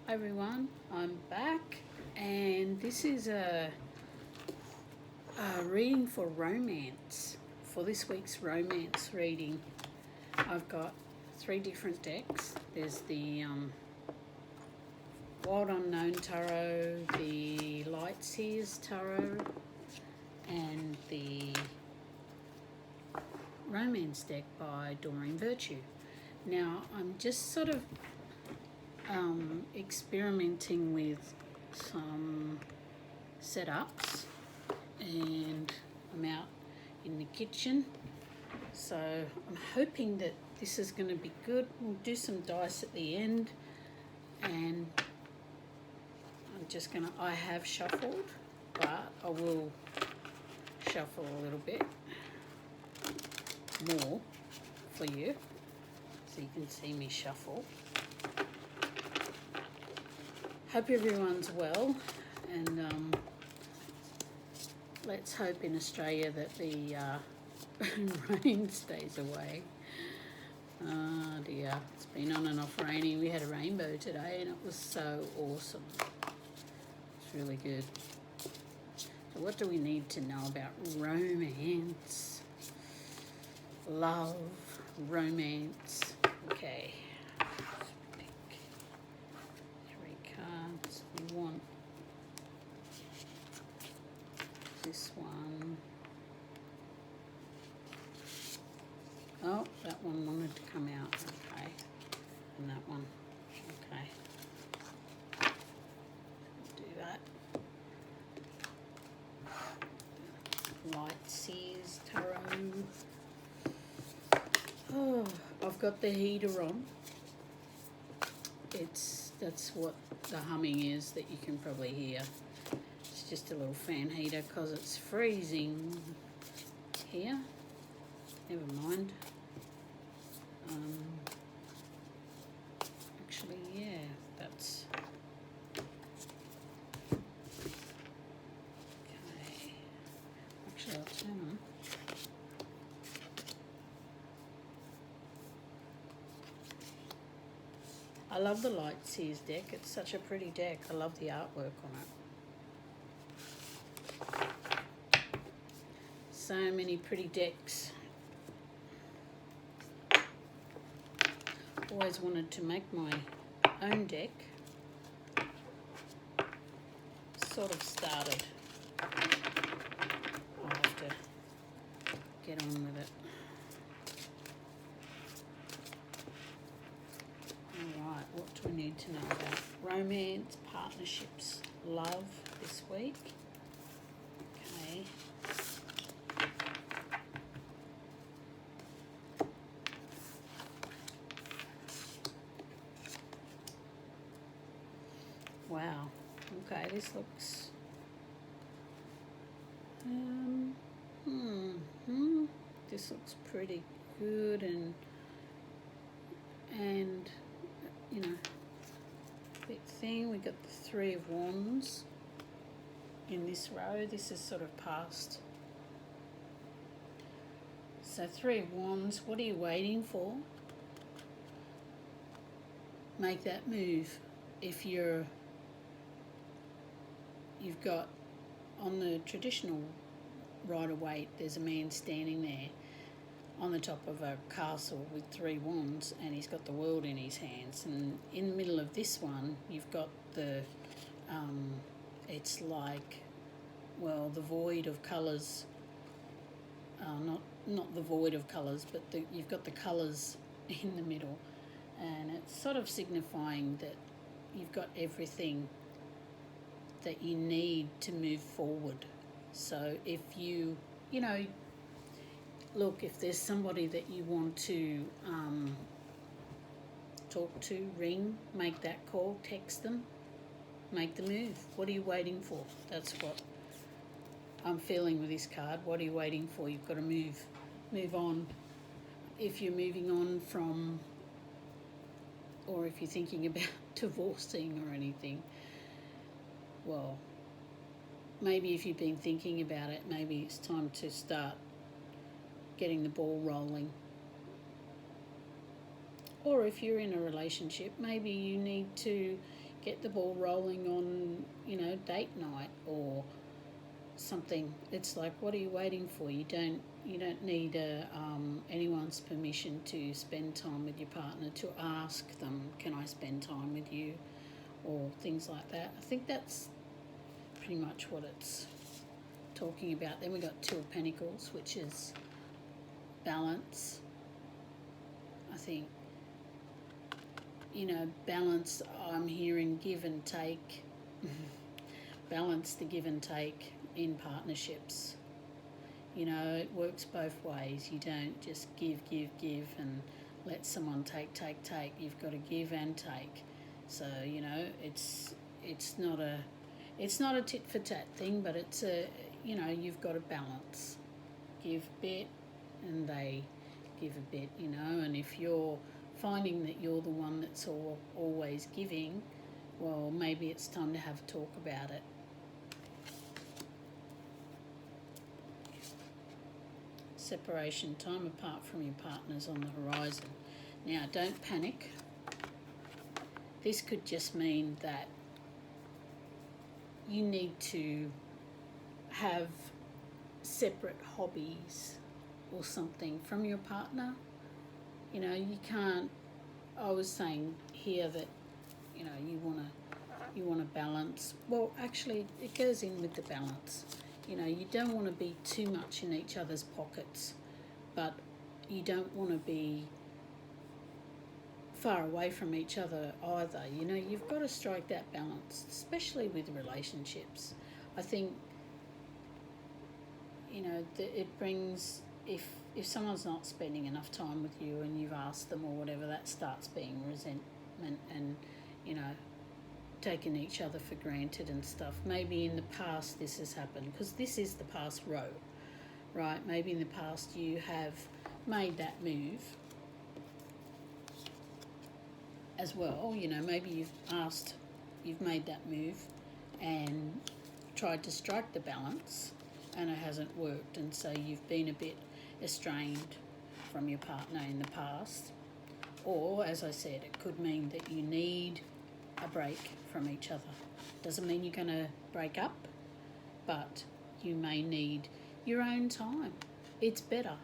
Hi everyone, I'm back and this is a reading for romance. For this week's romance reading, I've got 3 different decks. There's the Wild Unknown Tarot, the Light Seers Tarot, and the Romance deck by Doreen Virtue. Now I'm just sort of experimenting with some setups, and I'm out in the kitchen, so I'm hoping that this is going to be good. We'll do some dice at the end, and I have shuffled, but I will shuffle a little bit more for you so you can see me shuffle. Hope everyone's well, and let's hope in Australia that the rain stays away. Oh dear, it's been on and off raining. We had a rainbow today and it was so awesome. It's really good. So what do we need to know about romance? Love, romance. Okay. We want this one. Oh, that one wanted to come out. Okay. And that one. Okay. Do that. Light Seers Tarot. Oh, I've got the heater on. That's what the humming is that you can probably hear. It's just a little fan heater because it's freezing here. Never mind. Actually, yeah, that's okay. Actually, I'll turn on. I love the Light Seers deck. It's such a pretty deck. I love the artwork on it. So many pretty decks. Always wanted to make my own deck. Sort of started. I'll have to get on with it. Alright, what do we need to know about romance, partnerships, love this week? Okay. Wow. Okay, this looks this looks pretty good, and you know, big thing. We got the 3 of Wands in this row. This is sort of past. So 3 of Wands, what are you waiting for? Make that move. If you've got, on the traditional Rider-Waite, there's a man standing there on the top of a castle with 3 wands, and he's got the world in his hands, and in the middle of this one you've got the it's like, well, the void of colours, not the void of colours, but you've got the colours in the middle, and it's sort of signifying that you've got everything that you need to move forward. So if you look, if there's somebody that you want to talk to, ring, make that call, text them, make the move. What are you waiting for? That's what I'm feeling with this card. What are you waiting for? You've got to move on. If you're moving on from, or if you're thinking about divorcing or anything, well, maybe if you've been thinking about it, maybe it's time to start getting the ball rolling. Or if you're in a relationship, maybe you need to get the ball rolling on, you know, date night or something. It's like, what are you waiting for? You don't need anyone's permission to spend time with your partner, to ask them, can I spend time with you, or things like that. I think that's pretty much what it's talking about. Then we got Two of Pentacles, which is balance. I think, you know, balance, I'm hearing give and take. Balance the give and take in partnerships. You know, it works both ways. You don't just give and let someone take. You've got to give and take. So, you know, it's not a tit for tat thing, but it's a, you know, you've got to balance. Give a bit and they give a bit, you know, and if you're finding that you're the one that's always giving, well, maybe it's time to have a talk about it. Separation, time apart from your partners on the horizon. Now, don't panic. This could just mean that you need to have separate hobbies or something from your partner. You know, you can't, I was saying here that, you know, you want to balance. Well, actually, it goes in with the balance. You know, you don't want to be too much in each other's pockets, but you don't want to be far away from each other either. You know, you've got to strike that balance, especially with relationships. I think, you know, it brings, if someone's not spending enough time with you and you've asked them or whatever, that starts being resentment and, you know, taking each other for granted and stuff. Maybe in the past this has happened, because this is the past row, right? Maybe in the past you have made that move as well. You know, maybe you've made that move and tried to strike the balance and it hasn't worked, and so you've been a bit estranged from your partner in the past. Or, as I said, it could mean that you need a break from each other. Doesn't mean you're going to break up, but you may need your own time. It's better.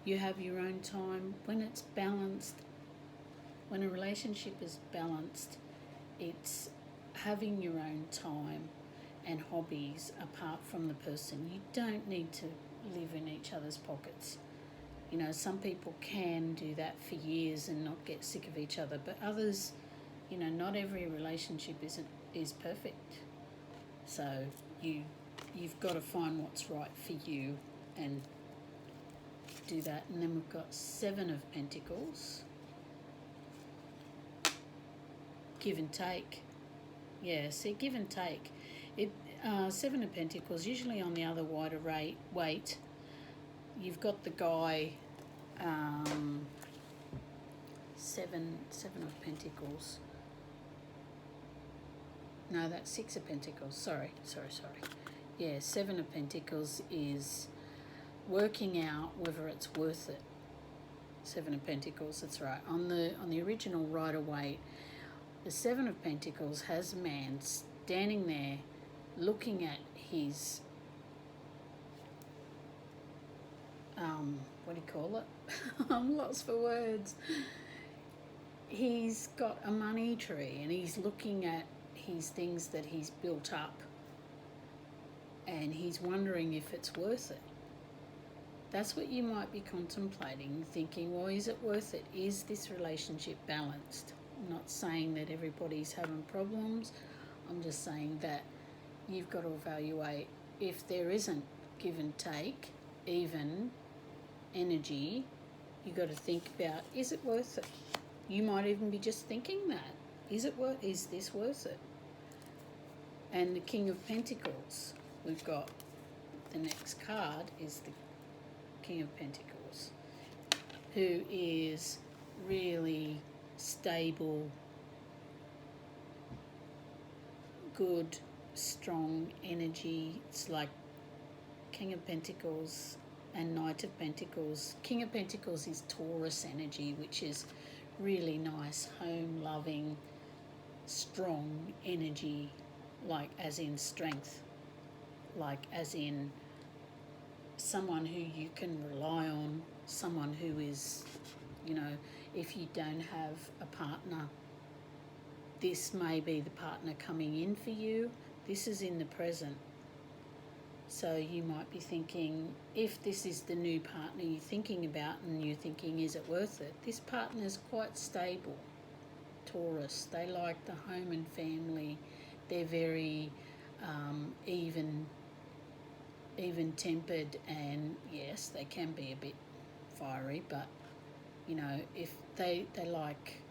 You have your own time when it's balanced. When a relationship is balanced, it's having your own time and hobbies apart from the person. You don't need to live in each other's pockets. You know, some people can do that for years and not get sick of each other, but others, you know, not every relationship is perfect. So you've got to find what's right for you and do that. And then we've got Seven of Pentacles. Give and take. Yeah, see, give and take. Seven of Pentacles, usually on the other wider weight, you've got the guy, seven of Pentacles. No, that's Six of Pentacles. Sorry. Yeah, Seven of Pentacles is working out whether it's worth it. Seven of Pentacles, that's right. On the original Rider-Waite, the Seven of Pentacles has a man standing there looking at his, what do you call it? I'm lost for words. He's got a money tree and he's looking at his things that he's built up and he's wondering if it's worth it. That's what you might be contemplating, thinking, well, is it worth it? Is this relationship balanced? I'm not saying that everybody's having problems. I'm just saying that you've got to evaluate if there isn't give and take, even energy, you've got to think about, is it worth it? You might even be just thinking that. Is this worth it? And the King of Pentacles, we've got the next card is the King of Pentacles, who is really stable, good, strong energy. It's like King of Pentacles and Knight of Pentacles. King of Pentacles is Taurus energy, which is really nice, home loving, strong energy, like as in strength, like as in someone who you can rely on, someone who is, you know, if you don't have a partner, this may be the partner coming in for you. This is in the present. So you might be thinking, if this is the new partner you're thinking about and you're thinking, is it worth it? This partner is quite stable, Taurus. They like the home and family. They're very even-tempered, and yes, they can be a bit fiery, but you know, if they like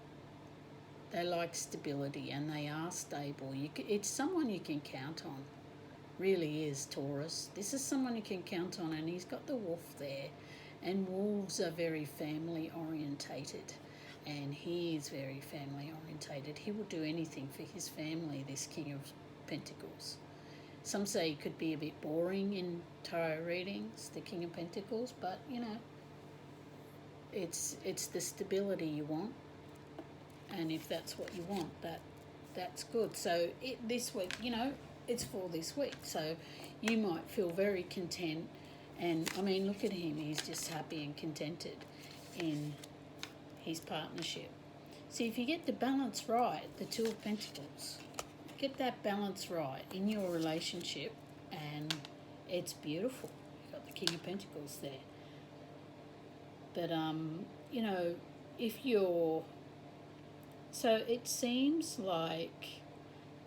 stability, and they are stable. It's someone you can count on. Really is, Taurus. This is someone you can count on, and he's got the wolf there, and wolves are very family orientated, and he is very family orientated. He will do anything for his family, this King of Pentacles. Some say he could be a bit boring in tarot readings, the King of Pentacles, but you know, it's the stability you want, and if that's what you want, that's good. So this week, you know, it's for this week, so you might feel very content. And I mean, look at him, he's just happy and contented in his partnership. See, if you get the balance right, the Two of Pentacles, get that balance right in your relationship, and it's beautiful. You've got the King of Pentacles there. But you know, if you're, so it seems like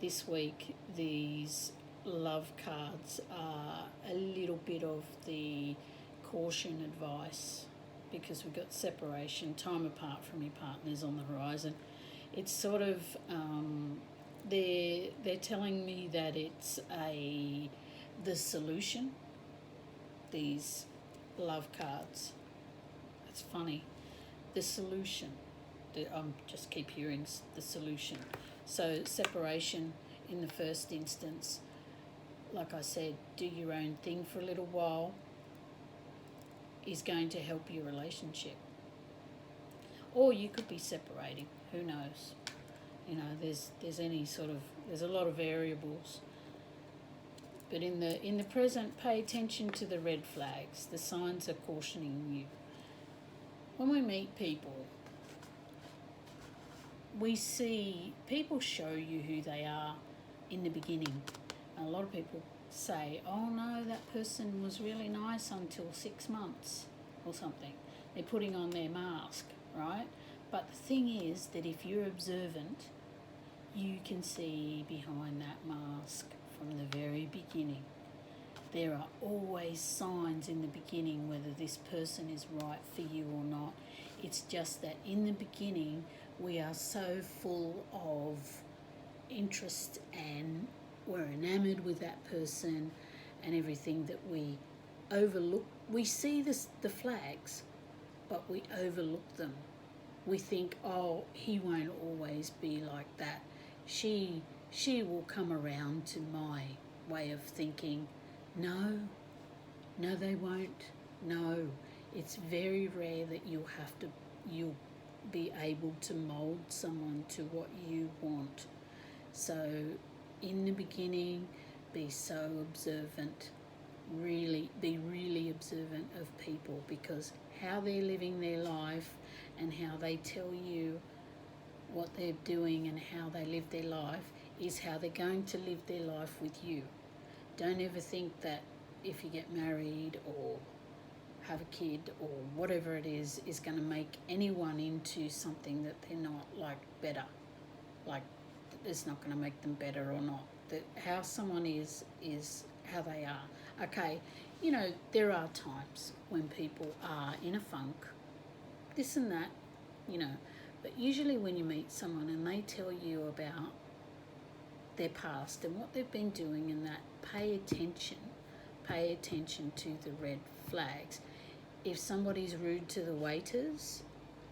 this week these love cards are a little bit of the caution advice, because we've got separation, time apart from your partners on the horizon. It's sort of they're telling me that it's the solution, these love cards. It's funny, the solution. Just keep hearing the solution. So separation in the first instance, like I said, do your own thing for a little while, is going to help your relationship. Or you could be separating, who knows? You know, there's a lot of variables. But in the present, pay attention to the red flags. The signs are cautioning you. When we meet people, we see people show you who they are in the beginning. And a lot of people say, oh no, that person was really nice until 6 months or something. They're putting on their mask, right? But the thing is that if you're observant, you can see behind that mask from the very beginning. There are always signs in the beginning whether this person is right for you or not. It's just that in the beginning we are so full of interest and we're enamored with that person and everything that we overlook. We see the flags, but we overlook them. We think, oh, he won't always be like that. She will come around to my way of thinking. No, they won't. No, it's very rare that you'll be able to mold someone to what you want. So in the beginning, be so observant. Be really observant of people, because how they're living their life and how they tell you what they're doing and how they live their life is how they're going to live their life with you. Don't ever think that if you get married or have a kid or whatever it is going to make anyone into something that they're not, like better. Like it's not going to make them better or not. That how someone is how they are. Okay, you know, there are times when people are in a funk, this and that, you know, but usually when you meet someone and they tell you about their past and what they've been doing and that, pay attention to the red flags. If somebody's rude to the waiters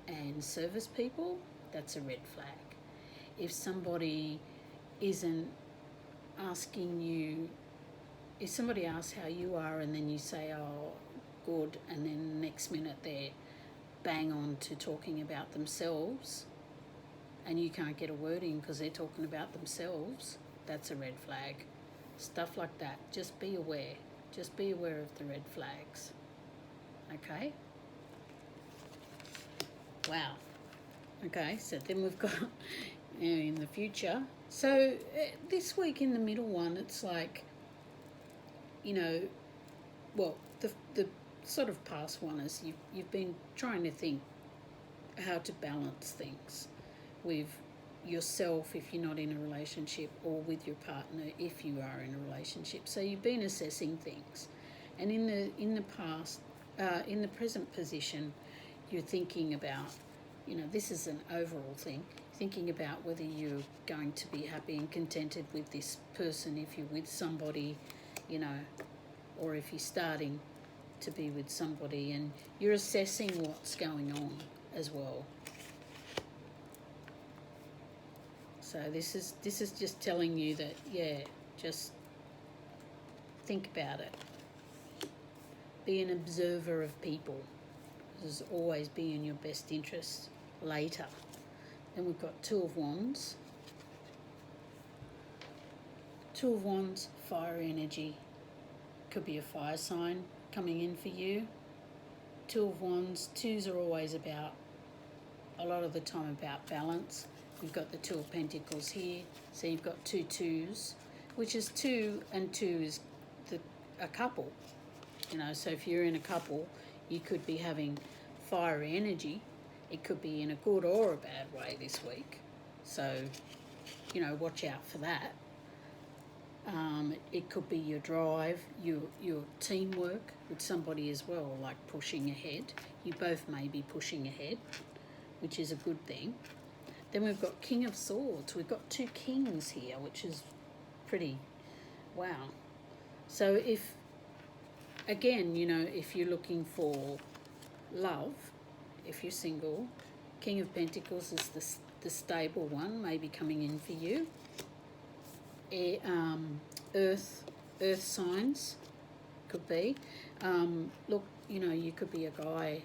and service people, that's a red flag. If somebody isn't asking you, if somebody asks how you are and then you say, oh, good, and then the next minute they're bang on to talking about themselves and you can't get a word in because they're talking about themselves, that's a red flag. Stuff like that. Just be aware. Just be aware of the red flags. Okay? Wow. Okay, so then we've got in the future. So this week in the middle one, it's like, you know, well, the sort of past one is you've been trying to think how to balance things with yourself if you're not in a relationship, or with your partner if you are in a relationship. So you've been assessing things, and in the past, in the present position, you're thinking about, you know, this is an overall thing, thinking about whether you're going to be happy and contented with this person if you're with somebody, you know, or if you're starting to be with somebody, and you're assessing what's going on as well. So this is just telling you that, yeah, just think about it. Be an observer of people. This will always be in your best interest later. Then we've got Two of Wands. Two of Wands, fire energy. Could be a fire sign coming in for you. Two of Wands, twos are always about, a lot of the time, about balance. You've got the Two of Pentacles here, so you've got two twos, which is 2 and 2 is a couple. You know, so if you're in a couple, you could be having fiery energy. It could be in a good or a bad way this week. So, you know, watch out for that. It could be your drive, your teamwork with somebody as well, like pushing ahead. You both may be pushing ahead, which is a good thing. Then we've got King of Swords. We've got two kings here, which is pretty, wow. So if, again, you know, if you're looking for love, if you're single, King of Pentacles is the stable one, maybe coming in for you. Earth signs could be. Look, you know, you could be a guy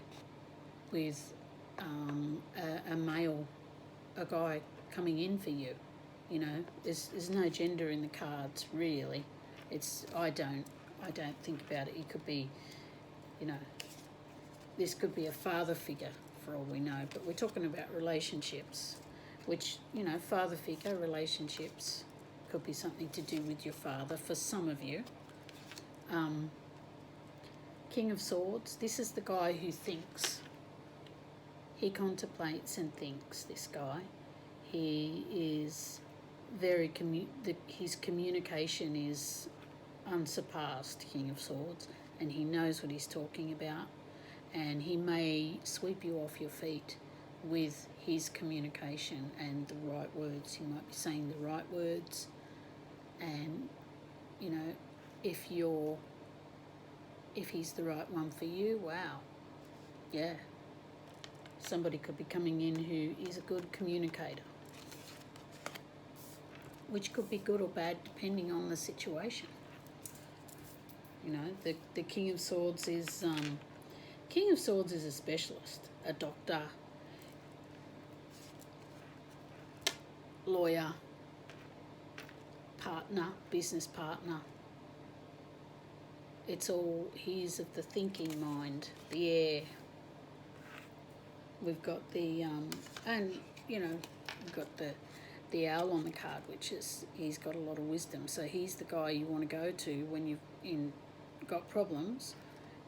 with a male, a guy coming in for you. You know, there's no gender in the cards really. I don't think about it. It could be, you know, this could be a father figure for all we know, but we're talking about relationships, which, you know, father figure, relationships could be something to do with your father for some of you. King of Swords, this is the guy who thinks. He contemplates and thinks, this guy. He is very, his communication is unsurpassed, King of Swords, and he knows what he's talking about, and he may sweep you off your feet with his communication and the right words. He might be saying the right words, and, you know, if he's the right one for you, wow, yeah. Somebody could be coming in who is a good communicator, which could be good or bad depending on the situation. You know, the King of Swords is a specialist, a doctor, lawyer, partner, business partner. It's all, he's of the thinking mind, the air. We've got the, and, you know, we've got the owl on the card, which is, he's got a lot of wisdom. So he's the guy you want to go to when you've got problems,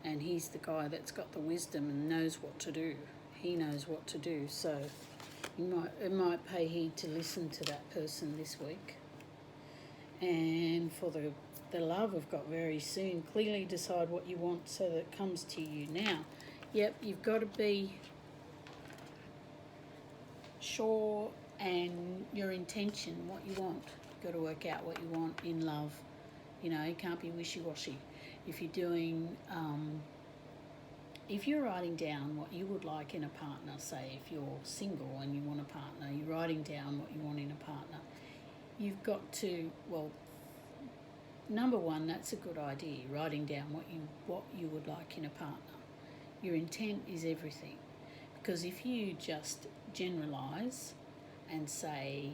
and he's the guy that's got the wisdom and knows what to do. He knows what to do. So it might pay heed to listen to that person this week. And for the love we've got very soon, clearly decide what you want so that it comes to you now. Yep, you've got to be sure, and your intention, what you want. You've got to work out what you want in love. You know, you can't be wishy-washy. If you're doing, if you're writing down what you would like in a partner, say if you're single and you want a partner, you're writing down what you want in a partner. You've got to, well, number one, that's a good idea, writing down what you would like in a partner. Your intent is everything. Because if you just generalise and say,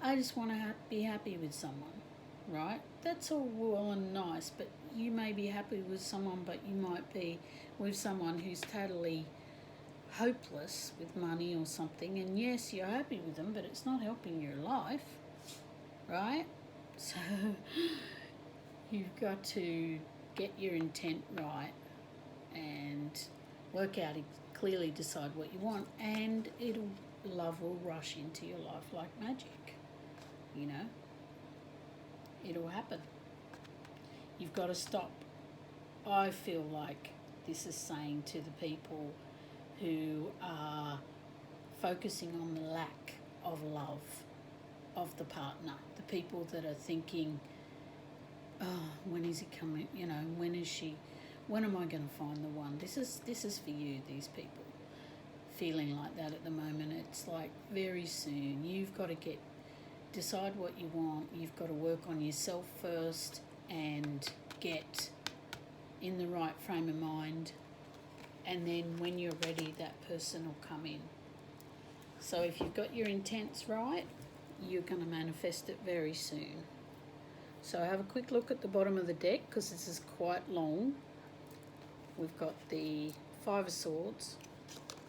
I just want to be happy with someone, right? That's all well and nice, but you may be happy with someone, but you might be with someone who's totally hopeless with money or something, and yes, you're happy with them, but it's not helping your life, right? So you've got to get your intent right and work out, clearly decide what you want, and love will rush into your life like magic, you know. It'll happen. You've got to stop. I feel like this is saying to the people who are focusing on the lack of love of the partner, the people that are thinking, oh, when is he coming, you know, when am I going to find the one? This is for you, these people feeling like that at the moment. It's like very soon. You've got to decide what you want. You've got to work on yourself first and get in the right frame of mind, and then when you're ready, that person will come in. So if you've got your intents right, you're going to manifest it very soon. So have a quick look at the bottom of the deck, because this is quite long. We've got the Five of Swords,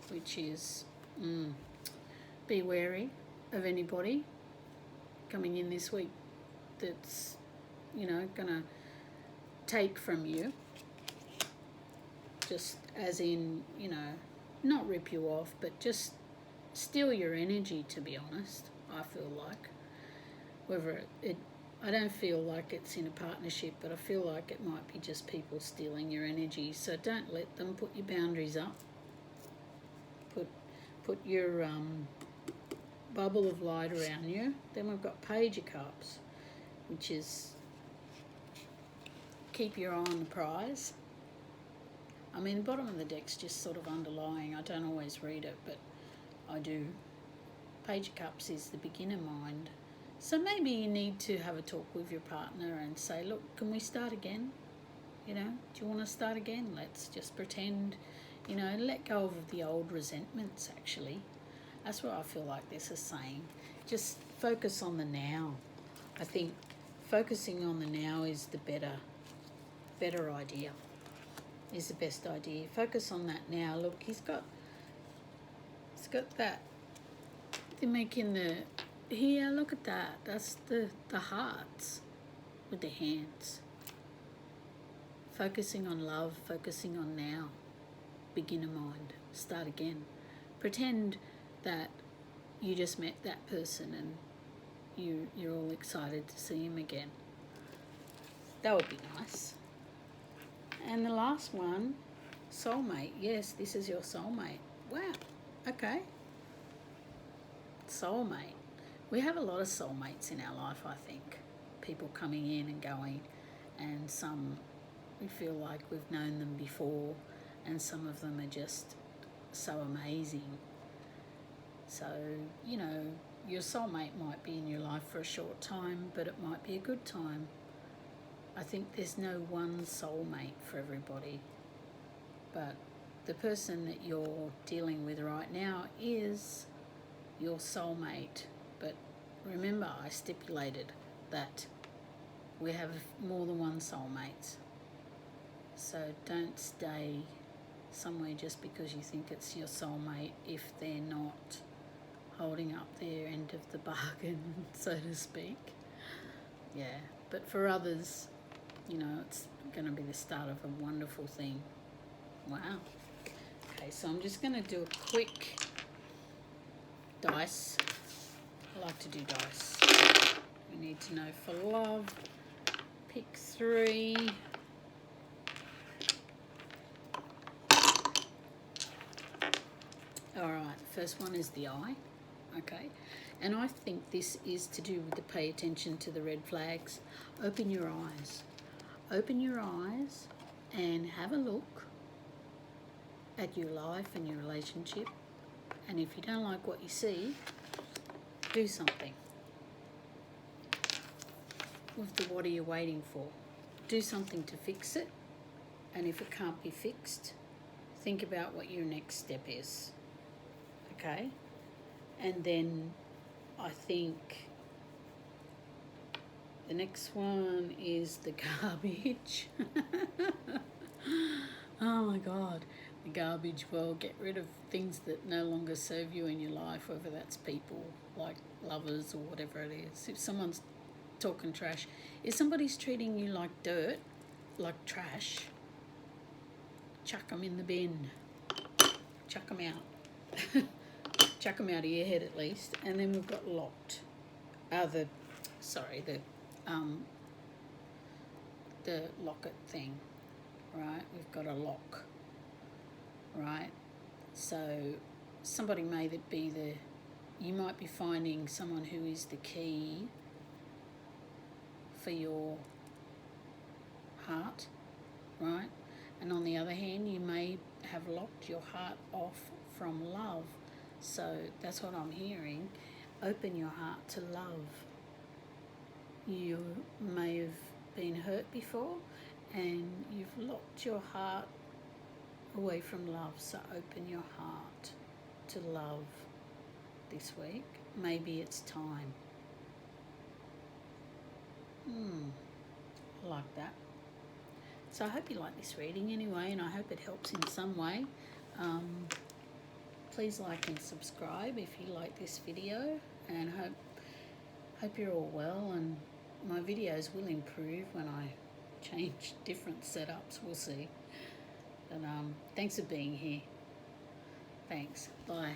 which is be wary of anybody coming in this week that's, you know, going to take from you. Just as in, you know, not rip you off, but just steal your energy, to be honest, I feel like. Whether I don't feel like it's in a partnership, but I feel like it might be just people stealing your energy. So don't let them. Put your boundaries up. Put your bubble of light around you. Then we've got Page of Cups, which is keep your eye on the prize. I mean, the bottom of the deck's just sort of underlying. I don't always read it, but I do. Page of Cups is the beginner mind. So maybe you need to have a talk with your partner and say, look, can we start again? You know, do you want to start again? Let's just pretend, you know, let go of the old resentments, actually. That's what I feel like this is saying. Just focus on the now. I think focusing on the now is the better idea, is the best idea. Focus on that now. Look, he's got that. They're making here, look at that. That's the hearts with the hands. Focusing on love, focusing on now. Beginner mind. Start again. Pretend that you just met that person and you're all excited to see him again. That would be nice. And the last one, soulmate. Yes, this is your soulmate. Wow. Okay. Soulmate. We have a lot of soulmates in our life, I think. People coming in and going, and some we feel like we've known them before, and some of them are just so amazing. So, you know, your soulmate might be in your life for a short time, but it might be a good time. I think there's no one soulmate for everybody, but the person that you're dealing with right now is your soulmate. But remember, I stipulated that we have more than one soulmate. So don't stay somewhere just because you think it's your soulmate if they're not holding up their end of the bargain, so to speak. Yeah, but for others, you know, it's going to be the start of a wonderful thing. Wow. Okay, so I'm just going to do a quick dice. I like to do dice. We need to know for love. Pick 3. Alright, first one is the eye. Okay, and I think this is to do with the pay attention to the red flags. Open your eyes. Open your eyes and have a look at your life and your relationship. And if you don't like what you see, do something. With the what are you waiting for? Do something to fix it. And if it can't be fixed, think about what your next step is. Okay? And then I think the next one is the garbage. Oh my God, the garbage. Well, get rid of things that no longer serve you in your life, whether that's people, like lovers or whatever it is. If someone's talking trash, if somebody's treating you like dirt, like trash, chuck them in the bin. Chuck them out. Chuck them out of your head at least. And then we've got locked. The locket thing, right? We've got a lock, right? So somebody may be you might be finding someone who is the key for your heart, right? And on the other hand, you may have locked your heart off from love. So that's what I'm hearing. Open your heart to love. You may have been hurt before and you've locked your heart away from love. So open your heart to love this week. Maybe it's time. I like that. So I hope you like this reading anyway, and I hope it helps in some way. Please like and subscribe if you like this video, and hope you're all well, and my videos will improve when I change different setups. We'll see. But thanks for being here. Thanks. Bye.